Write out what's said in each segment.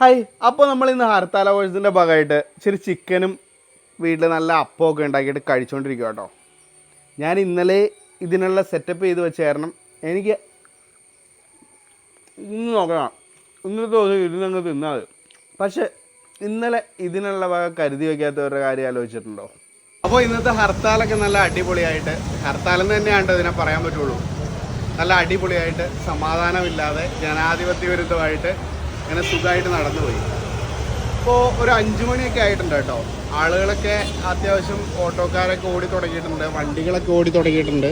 Hi, അപ്പോൾ നമ്മൾ ഇന്ന് ഹർത്താൽ അവേഴ്സിൻ്റെ ഭാഗമായിട്ട് ഇച്ചിരി ചിക്കനും വീട്ടിൽ നല്ല അപ്പമൊക്കെ ഉണ്ടാക്കിയിട്ട് കഴിച്ചുകൊണ്ടിരിക്കുക കേട്ടോ. ഞാൻ ഇന്നലെ ഇതിനുള്ള സെറ്റപ്പ് ചെയ്ത് വെച്ച കാരണം എനിക്ക് ഇന്ന് നോക്കണം, ഇന്നത്തെ ദിവസം ഇതിനങ്ങ് തിന്നാൽ. പക്ഷേ ഇന്നലെ ഇതിനുള്ള വക കരുതി വയ്ക്കാത്തവരുടെ കാര്യം ആലോചിച്ചിട്ടുണ്ടോ? അപ്പോൾ ഇന്നത്തെ ഹർത്താലൊക്കെ നല്ല അടിപൊളിയായിട്ട്, ഹർത്താലെന്ന് തന്നെയാണ് ഇതിനെ പറയാൻ പറ്റുള്ളൂ, നല്ല അടിപൊളിയായിട്ട് സമാധാനമില്ലാതെ ജനാധിപത്യ വിരുദ്ധമായിട്ട് ഇങ്ങനെ സുഖമായിട്ട് നടന്നുപോയി. ഇപ്പോൾ ഒരു 5 മണിയൊക്കെ ആയിട്ടുണ്ട് കേട്ടോ. ആളുകളൊക്കെ അത്യാവശ്യം ഓട്ടോക്കാരൊക്കെ ഓടി തുടങ്ങിയിട്ടുണ്ട്, വണ്ടികളൊക്കെ ഓടി തുടങ്ങിയിട്ടുണ്ട്,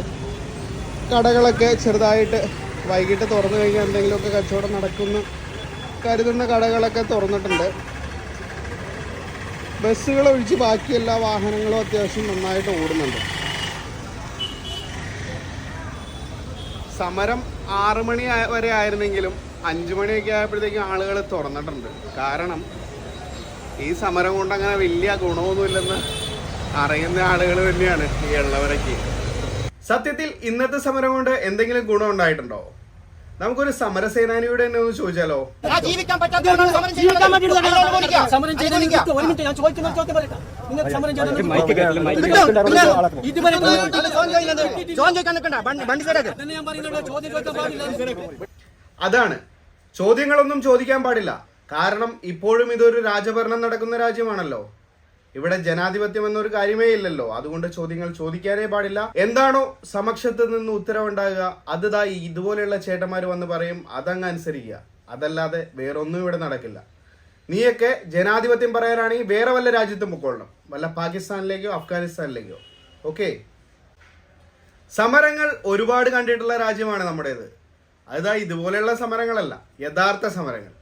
കടകളൊക്കെ ചെറുതായിട്ട് വൈകിട്ട് തുറന്നു കഴിഞ്ഞാൽ എന്തെങ്കിലുമൊക്കെ കച്ചവടം നടക്കുന്ന കരുതുന്ന കടകളൊക്കെ തുറന്നിട്ടുണ്ട്. ബസ്സുകൾ ഒഴിച്ച് ബാക്കി എല്ലാ വാഹനങ്ങളും അത്യാവശ്യം നന്നായിട്ട് ഓടുന്നുണ്ട്. സമരം 6 മണി വരെ ആയിരുന്നെങ്കിലും 5 മണിയൊക്കെ ആയപ്പോഴത്തേക്കും ആളുകൾ തുറന്നിട്ടുണ്ട്. കാരണം ഈ സമരം കൊണ്ട് അങ്ങനെ വലിയ ഗുണമൊന്നുമില്ലെന്ന് അറിയുന്ന ആളുകൾ തന്നെയാണ് ഈ ഉള്ളവരൊക്കെ. സത്യത്തിൽ ഇന്നത്തെ സമരം കൊണ്ട് എന്തെങ്കിലും ഗുണം ഉണ്ടായിട്ടുണ്ടോ? നമുക്കൊരു സമരസേനാനിയുടെ തന്നെ ഒന്ന് ചോദിച്ചാലോ? അതാണ്, ചോദ്യങ്ങളൊന്നും ചോദിക്കാൻ പാടില്ല. കാരണം ഇപ്പോഴും ഇതൊരു രാജഭരണം നടക്കുന്ന രാജ്യമാണല്ലോ. ഇവിടെ ജനാധിപത്യം എന്നൊരു കാര്യമേ ഇല്ലല്ലോ. അതുകൊണ്ട് ചോദ്യങ്ങൾ ചോദിക്കാനേ പാടില്ല. എന്താണോ സമക്ഷത്ത് നിന്ന് ഉത്തരവുണ്ടാകുക അത് ഇതുപോലെയുള്ള ചേട്ടന്മാർ വന്ന് പറയും, അതങ്ങ് അനുസരിക്കുക. അതല്ലാതെ വേറൊന്നും ഇവിടെ നടക്കില്ല. നീയൊക്കെ ജനാധിപത്യം പറയാനാണെങ്കിൽ വേറെ വല്ല രാജ്യത്തും പൊക്കോളണം, വല്ല പാകിസ്ഥാനിലേക്കോ അഫ്ഗാനിസ്ഥാനിലേക്കോ. ഓക്കെ, സമരങ്ങൾ ഒരുപാട് കണ്ടിട്ടുള്ള രാജ്യമാണ് നമ്മുടേത്. ഇതുപോലെയുള്ള സമരങ്ങളല്ല, യഥാർത്ഥ സമരങ്ങൾ.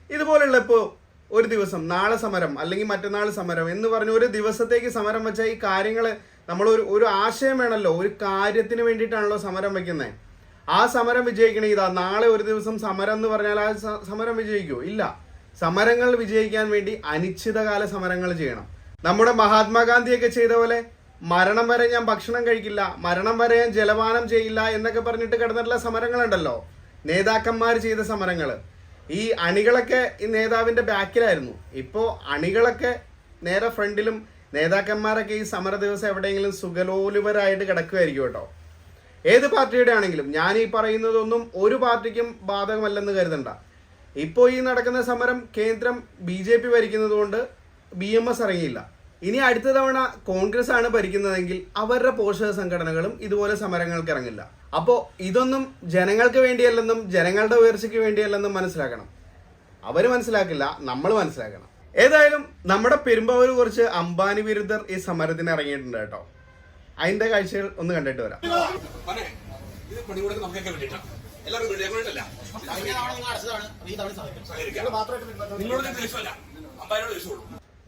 ഇതുപോലെയുള്ള ഇപ്പോൾ ഒരു ദിവസം നാളെ സമരം അല്ലെങ്കിൽ മറ്റന്നാൾ സമരം എന്ന് പറഞ്ഞ് ഒരു ദിവസത്തേക്ക് സമരം വെച്ചാൽ ഈ കാര്യങ്ങൾ നമ്മൾ ഒരു ആശയം വേണമല്ലോ. ഒരു കാര്യത്തിന് വേണ്ടിയിട്ടാണല്ലോ സമരം വെക്കുന്നത്. ആ സമരം വിജയിക്കണമെങ്കിൽ നാളെ ഒരു ദിവസം സമരം എന്ന് പറഞ്ഞാൽ ആ സമരം വിജയിക്കുമോ? ഇല്ല. സമരങ്ങൾ വിജയിക്കാൻ വേണ്ടി അനിശ്ചിതകാല സമരങ്ങൾ ചെയ്യണം. നമ്മുടെ മഹാത്മാഗാന്ധിയൊക്കെ ചെയ്ത പോലെ മരണം വരെ ഞാൻ ഭക്ഷണം കഴിക്കില്ല, മരണം വരെ ഞാൻ ജലപാനം ചെയ്യില്ല എന്നൊക്കെ പറഞ്ഞിട്ട് കിടന്നിട്ടുള്ള സമരങ്ങളുണ്ടല്ലോ, നേതാക്കന്മാർ ചെയ്ത സമരങ്ങൾ. ഈ അണികളൊക്കെ ഈ നേതാവിന്റെ ബാക്കിലായിരുന്നു. ഇപ്പോൾ അണികളൊക്കെ നേരെ ഫ്രണ്ടിലും, നേതാക്കന്മാരൊക്കെ ഈ സമര ദിവസം എവിടെയെങ്കിലും സുഖലോലുപരായിട്ട് കിടക്കുമായിരിക്കും കേട്ടോ. ഏത് പാർട്ടിയുടെ ആണെങ്കിലും ഞാൻ ഈ പറയുന്നതൊന്നും ഒരു പാർട്ടിക്കും ബാധകമല്ലെന്ന് കരുതണ്ട. ഇപ്പോൾ ഈ നടക്കുന്ന സമരം കേന്ദ്രം BJP ഭരിക്കുന്നത് കൊണ്ട് BMS ഇറങ്ങിയില്ല. ഇനി അടുത്ത തവണ കോൺഗ്രസ് ആണ് ഭരിക്കുന്നതെങ്കിൽ അവരുടെ പോഷക സംഘടനകളും ഇതുപോലെ സമരങ്ങൾക്ക് ഇറങ്ങില്ല. അപ്പോൾ ഇതൊന്നും ജനങ്ങൾക്ക് വേണ്ടിയല്ലെന്നും ജനങ്ങളുടെ ഉയർച്ചയ്ക്ക് വേണ്ടിയല്ലെന്നും മനസ്സിലാക്കണം. അവർ മനസ്സിലാക്കില്ല, നമ്മൾ മനസ്സിലാക്കണം. ഏതായാലും നമ്മുടെ പെരുമ്പാവൂർ കുറച്ച് അംബാനി വിരുദ്ധർ ഈ സമരത്തിന് ഇറങ്ങിയിട്ടുണ്ട് കേട്ടോ. അതിന്റെ കാഴ്ചകൾ ഒന്ന് കണ്ടിട്ട് വരാം.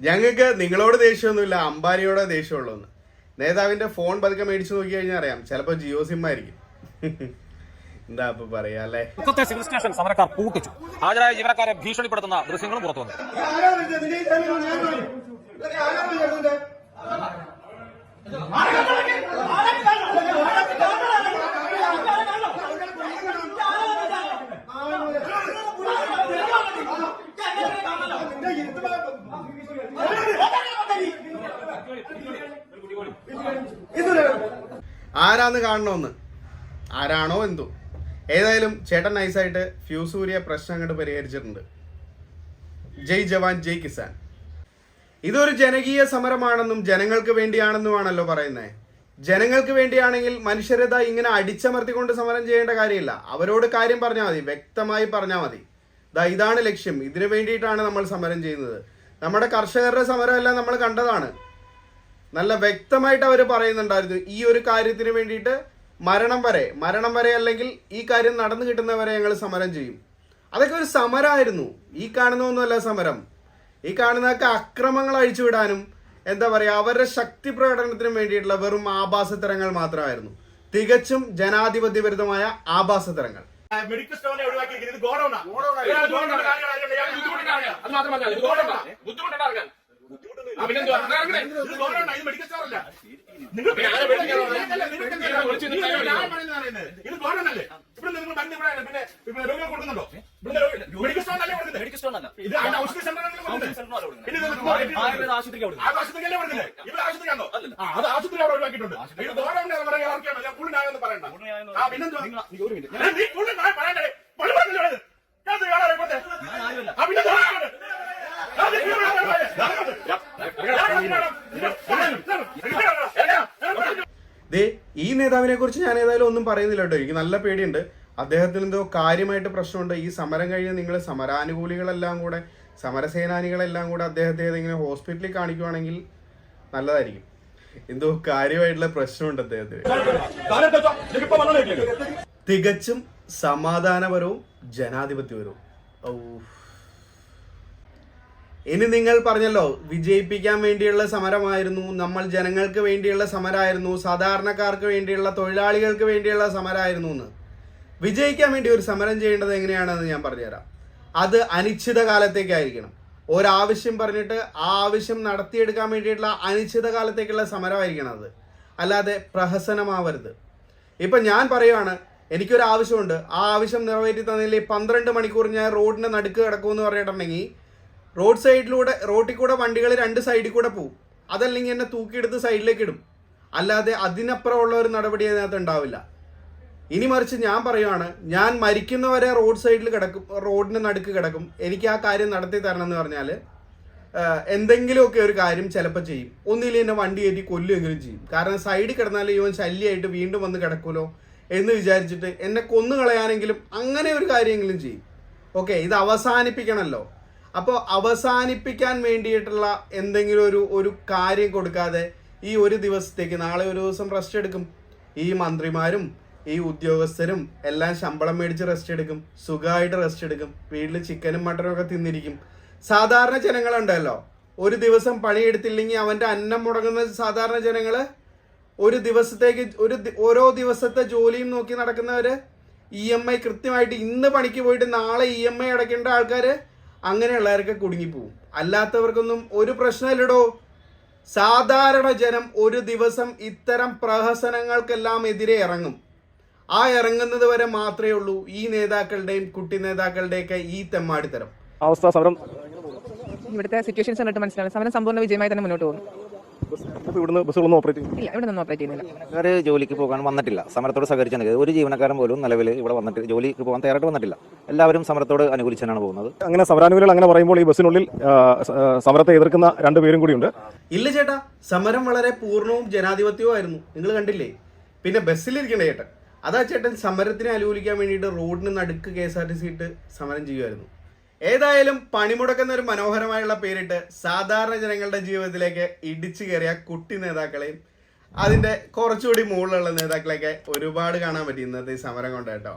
ഞങ്ങൾക്ക് നിങ്ങളോട് ദേഷ്യമൊന്നുമില്ല, അംബാനിയോട് ദേഷ്യമുള്ളൂ. നേതാവിന്റെ ഫോൺ പതുക്കെ മേടിച്ചു നോക്കി കഴിഞ്ഞാൽ അറിയാം, ചിലപ്പോൾ ജിയോ സിം ആയിരിക്കും. എന്താ ഇപ്പൊ പറയാ അല്ലേ? സിവിൽ സ്റ്റേഷൻ സമരക്കാർ പൂട്ടിച്ചു. ഹാജരായ ജീവനക്കാരെ ഭീഷണിപ്പെടുത്തുന്ന ദൃശ്യങ്ങളും പുറത്തു വന്നു. ആരാന്ന് കാണണമെന്ന്, ആരാണോ എന്തോ. ഏതായാലും ചേട്ടൻ നൈസായിട്ട് ഫ്യൂസ് ഊരിയ പ്രശ്നം അങ്ങോട്ട് പരിഹരിച്ചിട്ടുണ്ട്. ജയ് ജവാൻ ജയ് കിസാൻ. ഇതൊരു ജനകീയ സമരമാണെന്നും ജനങ്ങൾക്ക് വേണ്ടിയാണെന്നുമാണല്ലോ പറയുന്നത്. ജനങ്ങൾക്ക് വേണ്ടിയാണെങ്കിൽ മനുഷ്യരത ഇങ്ങനെ അടിച്ചമർത്തിക്കൊണ്ട് സമരം ചെയ്യേണ്ട കാര്യമില്ല. അവരോട് കാര്യം പറഞ്ഞാൽ മതി, വ്യക്തമായി പറഞ്ഞാൽ മതി. ഇതാണ് ലക്ഷ്യം, ഇതിനു വേണ്ടിയിട്ടാണ് നമ്മൾ സമരം ചെയ്യുന്നത്. നമ്മുടെ കർഷകരുടെ സമരമെല്ലാം നമ്മൾ കണ്ടതാണ്. നല്ല വ്യക്തമായിട്ട് അവർ പറയുന്നുണ്ടായിരുന്നു, ഈ ഒരു കാര്യത്തിന് വേണ്ടിയിട്ട് മരണം വരെ അല്ലെങ്കിൽ ഈ കാര്യം നടന്നു കിട്ടുന്നവരെ ഞങ്ങൾ സമരം ചെയ്യും. അതൊക്കെ ഒരു സമരമായിരുന്നു. ഈ കാണുന്നൊന്നുമല്ല സമരം. ഈ കാണുന്നതൊക്കെ അക്രമങ്ങൾ അഴിച്ചുവിടാനും എന്താ പറയുക, അവരുടെ ശക്തി പ്രകടനത്തിനും വേണ്ടിയിട്ടുള്ള വെറും ആഭാസത്തരങ്ങൾ മാത്രമായിരുന്നു. തികച്ചും ജനാധിപത്യ വിരുദ്ധമായ ആഭാസത്തരങ്ങൾ. Medical സ്റ്റോറിനെ ഒഴിവാക്കിയിരിക്കുന്നത് medical സ്റ്റോറല്ല. നിങ്ങൾ ഇവിടെ നിങ്ങൾ മരുന്ന് പിന്നെ രോഗികൾ കൊടുക്കുന്നുണ്ടോ? മെഡിക്കൽ സ്റ്റോറിനല്ലേ കൊടുക്കുന്നത്? മെഡിക്കൽ സ്റ്റോറിനല്ല, ഇത് അതിന്റെ ഔഷധ സെന്ററിനല്ലേ കൊടുക്കുന്നത്? പിന്നെ ഇത് ആശുപത്രിക്ക് കൊടുക്കുന്നത്. അത് ആശുപത്രിക്കല്ലേ കൊടുക്കുന്നത്? ഇവിടെ ആശുപത്രിയാണോ? അത് ആശുപത്രി അവിടെ ഒഴിവാക്കിയിട്ടുണ്ട്. ഇത് ഗവൺമെന്റ് പറയാൻ ആർക്കാണോ? ഞാൻ ഫുൾ ന്യായം പറയണ്ട. പിന്നെന്താ ഒരു മിനിറ്റ്, നീ ഫുൾ ന്യായം പറയണ്ടേ? പണിമുടക്കില്ലേ? ഞാൻ ആളെ ഇപ്പോഴത്തെ ഞാൻ ആരുമല്ല. പിന്നെ ദേ ഈ നേതാവിനെ കുറിച്ച് ഞാൻ ഏതായാലും ഒന്നും പറയുന്നില്ല കേട്ടോ. എനിക്ക് നല്ല പേടിയുണ്ട്. അദ്ദേഹത്തിന് എന്തോ കാര്യമായിട്ട് പ്രശ്നമുണ്ട്. ഈ സമരം കഴിഞ്ഞ് നിങ്ങൾ സമരാനുകൂലികളെല്ലാം കൂടെ, സമരസേനാനികളെല്ലാം കൂടെ അദ്ദേഹത്തെ ഏതെങ്കിലും ഹോസ്പിറ്റലിൽ കാണിക്കുവാണെങ്കിൽ നല്ലതായിരിക്കും. എന്തോ കാര്യമായിട്ടുള്ള പ്രശ്നമുണ്ട് അദ്ദേഹത്തിന്. തികച്ചും സമാധാനപരവും ജനാധിപത്യപരവും. ഇനി നിങ്ങൾ പറഞ്ഞല്ലോ വിജയിപ്പിക്കാൻ വേണ്ടിയുള്ള സമരമായിരുന്നു, നമ്മൾ ജനങ്ങൾക്ക് വേണ്ടിയുള്ള സമരമായിരുന്നു, സാധാരണക്കാർക്ക് വേണ്ടിയുള്ള, തൊഴിലാളികൾക്ക് വേണ്ടിയുള്ള സമരമായിരുന്നു എന്ന്. വിജയിക്കാൻ വേണ്ടി ഒരു സമരം ചെയ്യേണ്ടത് എങ്ങനെയാണെന്ന് ഞാൻ പറഞ്ഞുതരാം. അത് അനിശ്ചിത കാലത്തേക്കായിരിക്കണം. ഒരാവശ്യം പറഞ്ഞിട്ട് ആ ആവശ്യം നടത്തിയെടുക്കാൻ വേണ്ടിയിട്ടുള്ള അനിശ്ചിത കാലത്തേക്കുള്ള സമരമായിരിക്കണം അത്. അല്ലാതെ പ്രഹസനമാവരുത്. ഇപ്പം ഞാൻ പറയുവാണ്, എനിക്കൊരു ആവശ്യമുണ്ട്, ആ ആവശ്യം നിറവേറ്റി തന്നില്ലേ 12 മണിക്കൂർ ഞാൻ റോഡിൻ്റെ നടുക്ക് കിടക്കുമെന്ന് പറഞ്ഞിട്ടുണ്ടെങ്കിൽ റോട്ടിൽ കൂടെ വണ്ടികൾ 2 സൈഡിൽ കൂടെ പോവും. അതല്ലെങ്കിൽ എന്നെ തൂക്കിയെടുത്ത് സൈഡിലേക്ക് ഇടും. അല്ലാതെ അതിനപ്പുറമുള്ള ഒരു നടപടി അതിനകത്ത് ഉണ്ടാവില്ല. ഇനി മറിച്ച് ഞാൻ പറയുവാണ്, ഞാൻ മരിക്കുന്നവരെ റോഡ് സൈഡിൽ കിടക്കും, റോഡിന് നടുക്ക് കിടക്കും. എനിക്ക് ആ കാര്യം നടത്തി തരണം എന്ന് പറഞ്ഞാൽ എന്തെങ്കിലുമൊക്കെ ഒരു കാര്യം ചിലപ്പോൾ ചെയ്യും. ഒന്നിലും എന്നെ വണ്ടി കയറ്റി കൊല്ലുമെങ്കിലും ചെയ്യും. കാരണം സൈഡിൽ കിടന്നാൽ ഇവൻ ശല്യമായിട്ട് വീണ്ടും വന്ന് കിടക്കുമല്ലോ എന്ന് വിചാരിച്ചിട്ട് എന്നെ കൊന്നു കളയാനെങ്കിലും അങ്ങനെ ഒരു കാര്യമെങ്കിലും ചെയ്യും. ഓക്കെ, ഇത് അവസാനിപ്പിക്കണമല്ലോ. അപ്പോൾ അവസാനിപ്പിക്കാൻ വേണ്ടിയിട്ടുള്ള എന്തെങ്കിലും ഒരു കാര്യം കൊടുക്കാതെ ഈ ഒരു ദിവസത്തേക്ക്, നാളെ ഒരു ദിവസം റെസ്റ്റ് എടുക്കും. ഈ മന്ത്രിമാരും ഈ ഉദ്യോഗസ്ഥരും എല്ലാം ശമ്പളം മേടിച്ച് റെസ്റ്റ് എടുക്കും, സുഖമായിട്ട് റെസ്റ്റ് എടുക്കും, വീട്ടിൽ ചിക്കനും മട്ടനും ഒക്കെ തിന്നിരിക്കും. സാധാരണ ജനങ്ങളുണ്ടല്ലോ, ഒരു ദിവസം പണിയെടുത്തില്ലെങ്കിൽ അവൻ്റെ അന്നം മുടങ്ങുന്ന സാധാരണ ജനങ്ങൾ ഒരു ദിവസത്തേക്ക് ഓരോ ദിവസത്തെ ജോലിയും നോക്കി നടക്കുന്നവർ, EMI കൃത്യമായിട്ട് ഇന്ന് പണിക്ക് പോയിട്ട് നാളെ EMI അടയ്ക്കേണ്ട ആൾക്കാർ, അങ്ങനെയുള്ളവരൊക്കെ കുടുങ്ങിപ്പോവും. അല്ലാത്തവർക്കൊന്നും ഒരു പ്രശ്നമില്ലടോ. സാധാരണ ജനം ഒരു ദിവസം ഇത്തരം പ്രഹസനങ്ങൾക്കെല്ലാം എതിരെ ഇറങ്ങും. ആ ഇറങ്ങുന്നത് വരെ മാത്രമേ ഉള്ളൂ ഈ നേതാക്കളുടെയും കുട്ടി നേതാക്കളുടെയൊക്കെ ഈ തെമ്മാടിത്തരം. അവസ്ഥ സമരം ഇവിടുത്തെ സിറ്റുവേഷൻസ് കണ്ടിട്ട് മനസ്സിലാവും. സമരം സമ്പൂർണ്ണ വിജയമായി തന്നെ മുന്നോട്ട് പോകും. ഇവിടുന്ന് ബസ്സുകളൊന്നും ഓപ്പറേറ്റ് ചെയ്യും? ഇല്ല, ഇവിടെ നിന്ന് ഓപ്പറേറ്റ് ചെയ്യുന്നില്ല. ജീവനക്കാർ ജോലിക്ക് പോകാൻ വന്നിട്ടില്ല. സമരത്തോട് സഹകരിച്ചാണ്. ഒരു ജീവനക്കാരൻ പോലും നിലവിൽ ഇവിടെ വന്നിട്ട് ജോലിക്ക് പോകാൻ തയ്യാറായിട്ട് വന്നിട്ടില്ല. എല്ലാവരും സമരത്തോട് അനുകൂലിച്ചാണ് പോകുന്നത്. അങ്ങനെ സമരാനുകൂലികൾ അങ്ങനെ പറയുമ്പോൾ ഈ ബസ്സിനുള്ളിൽ സമരത്തെ എതിർക്കുന്ന 2 പേരും കൂടിയുണ്ട്. ഇല്ല ചേട്ടാ, സമരം വളരെ പൂർണ്ണവും ജനാധിപത്യവുമായിരുന്നു. നിങ്ങൾ കണ്ടില്ലേ? പിന്നെ ബസ്സിലിരിക്കണേ ചേട്ടൻ, അതാ ചേട്ടൻ സമരത്തിനെ അനുകൂലിക്കാൻ വേണ്ടിയിട്ട് റോഡിന് നടുക്ക് KSRTC ഇട്ട് സമരം ചെയ്യുമായിരുന്നു. ഏതായാലും പണിമുടക്കുന്ന ഒരു മനോഹരമായുള്ള പേരിട്ട് സാധാരണ ജനങ്ങളുടെ ജീവിതത്തിലേക്ക് ഇടിച്ചു കയറിയ കുട്ടി നേതാക്കളെയും അതിൻ്റെ കുറച്ചുകൂടി മുകളിലുള്ള നേതാക്കളെയൊക്കെ ഒരുപാട് കാണാൻ പറ്റി ഇന്നത്തെ ഈ സമരം കൊണ്ട് കേട്ടോ.